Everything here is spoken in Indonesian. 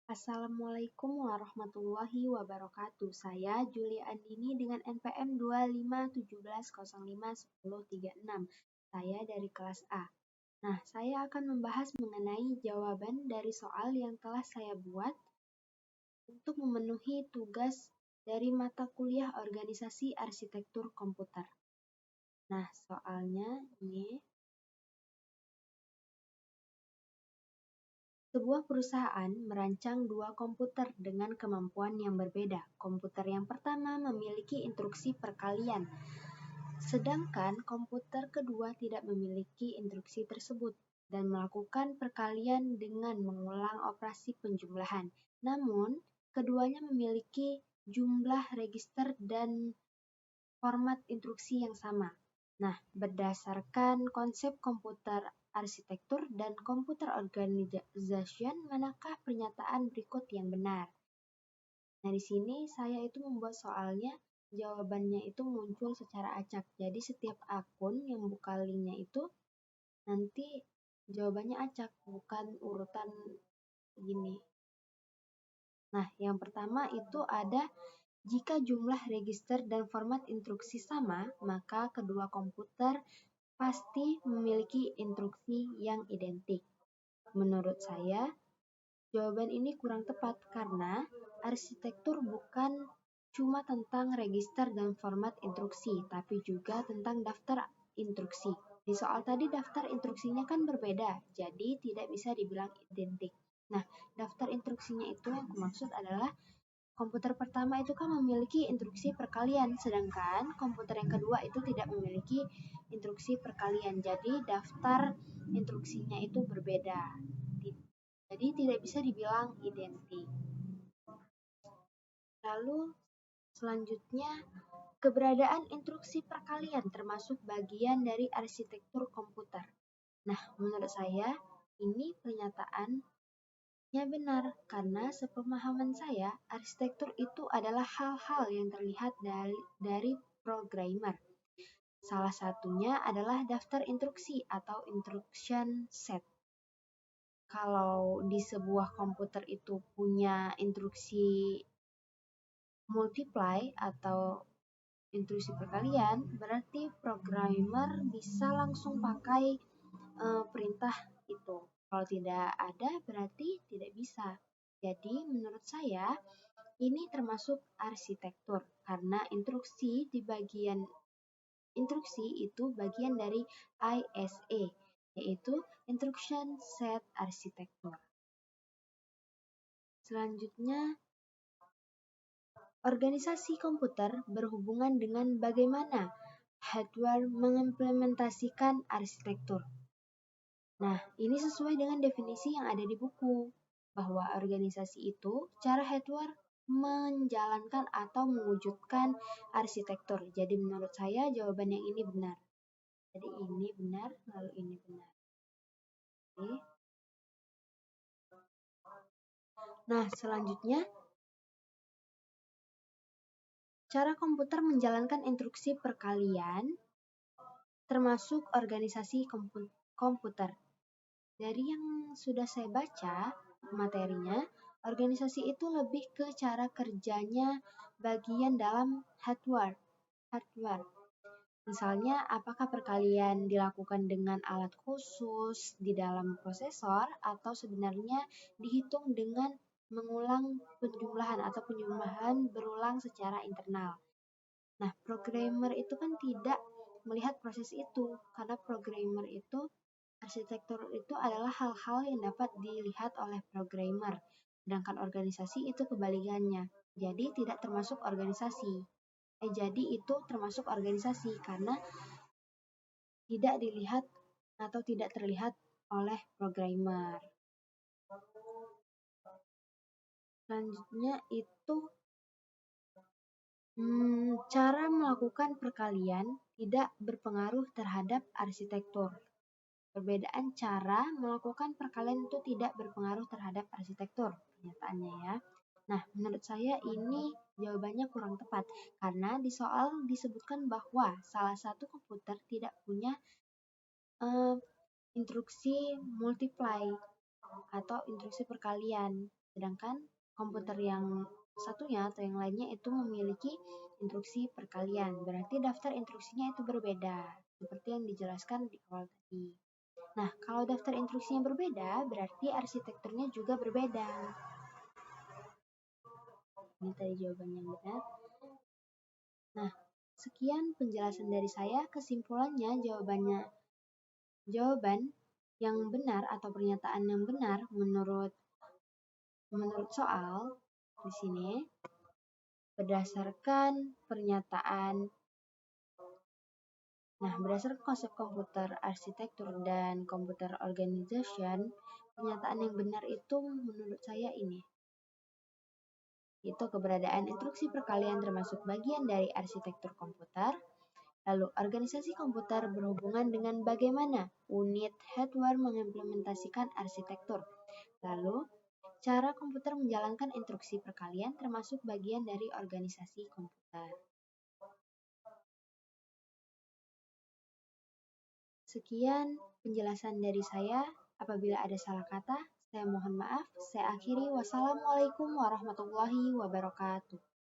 Assalamualaikum warahmatullahi wabarakatuh. Saya Julia Andini dengan NPM 2517051036. Saya dari kelas A. Nah, saya akan membahas mengenai jawaban dari soal yang telah saya buat untuk memenuhi tugas dari mata kuliah Organisasi Arsitektur Komputer. Nah, soalnya ini. Sebuah perusahaan merancang dua komputer dengan kemampuan yang berbeda. Komputer yang pertama memiliki instruksi perkalian, sedangkan komputer kedua tidak memiliki instruksi tersebut dan melakukan perkalian dengan mengulang operasi penjumlahan. Namun, keduanya memiliki jumlah register dan format instruksi yang sama. Nah, berdasarkan konsep komputer arsitektur dan komputer organization, manakah pernyataan berikut yang benar? Nah, di sini saya itu membuat soalnya, jawabannya itu muncul secara acak. Jadi setiap akun yang buka linknya itu nanti jawabannya acak, bukan urutan gini. Nah, yang pertama itu ada jika jumlah register dan format instruksi sama, maka kedua komputer pasti memiliki instruksi yang identik. Menurut saya, jawaban ini kurang tepat karena arsitektur bukan cuma tentang register dan format instruksi, tapi juga tentang daftar instruksi. Di soal tadi daftar instruksinya kan berbeda, jadi tidak bisa dibilang identik. Nah, daftar instruksinya itu yang aku maksud adalah komputer pertama itu kan memiliki instruksi perkalian, sedangkan komputer yang kedua itu tidak memiliki instruksi perkalian. Jadi daftar instruksinya itu berbeda. Jadi tidak bisa dibilang identik. Lalu selanjutnya, keberadaan instruksi perkalian termasuk bagian dari arsitektur komputer. Nah, menurut saya ini pernyataannya benar karena sepemahaman saya, arsitektur itu adalah hal-hal yang terlihat dari programmer. Salah satunya adalah daftar instruksi atau instruction set. Kalau di sebuah komputer itu punya instruksi multiply atau instruksi perkalian, berarti programmer bisa langsung pakai perintah itu. Kalau tidak ada, berarti tidak bisa. Jadi menurut saya ini termasuk arsitektur karena instruksi itu bagian dari ISA, yaitu Instruction Set Architecture. Selanjutnya, organisasi komputer berhubungan dengan bagaimana hardware mengimplementasikan arsitektur. Nah, ini sesuai dengan definisi yang ada di buku, bahwa organisasi itu cara hardware menjalankan atau mewujudkan arsitektur. Jadi menurut saya jawaban yang ini benar. Jadi ini benar, lalu ini benar. Oke. Nah, selanjutnya, cara komputer menjalankan instruksi perkalian termasuk organisasi komputer. Dari yang sudah saya baca materinya, organisasi itu lebih ke cara kerjanya bagian dalam hardware. Misalnya, apakah perkalian dilakukan dengan alat khusus di dalam prosesor atau sebenarnya dihitung dengan mengulang penjumlahan atau penjumlahan berulang secara internal. Nah, programmer itu kan tidak melihat proses itu, karena programmer itu, arsitektur itu adalah hal-hal yang dapat dilihat oleh programmer, sedangkan organisasi itu kebalikannya. Jadi tidak termasuk organisasi. Jadi itu termasuk organisasi karena tidak dilihat atau tidak terlihat oleh programmer. Selanjutnya itu cara melakukan perkalian tidak berpengaruh terhadap arsitektur. Perbedaan cara melakukan perkalian itu tidak berpengaruh terhadap arsitektur, pernyataannya ya. Nah, menurut saya ini jawabannya kurang tepat karena di soal disebutkan bahwa salah satu komputer tidak punya instruksi multiply. atau instruksi perkalian. Sedangkan komputer yang satunya atau yang lainnya itu memiliki instruksi perkalian. Berarti daftar instruksinya itu berbeda, seperti yang dijelaskan di awal tadi. Nah, kalau daftar instruksinya berbeda, berarti arsitekturnya juga berbeda. Ini tadi jawaban yang benar. Nah, sekian penjelasan dari saya. Kesimpulannya, jawaban yang benar atau pernyataan yang benar menurut soal di sini berdasarkan pernyataan. Nah, berdasarkan konsep komputer arsitektur dan komputer organization, pernyataan yang benar itu menurut saya ini. Itu keberadaan instruksi perkalian termasuk bagian dari arsitektur komputer. Lalu, organisasi komputer berhubungan dengan bagaimana unit hardware mengimplementasikan arsitektur. Lalu, cara komputer menjalankan instruksi perkalian termasuk bagian dari organisasi komputer. Sekian penjelasan dari saya. Apabila ada salah kata, saya mohon maaf. Saya akhiri. Wassalamualaikum warahmatullahi wabarakatuh.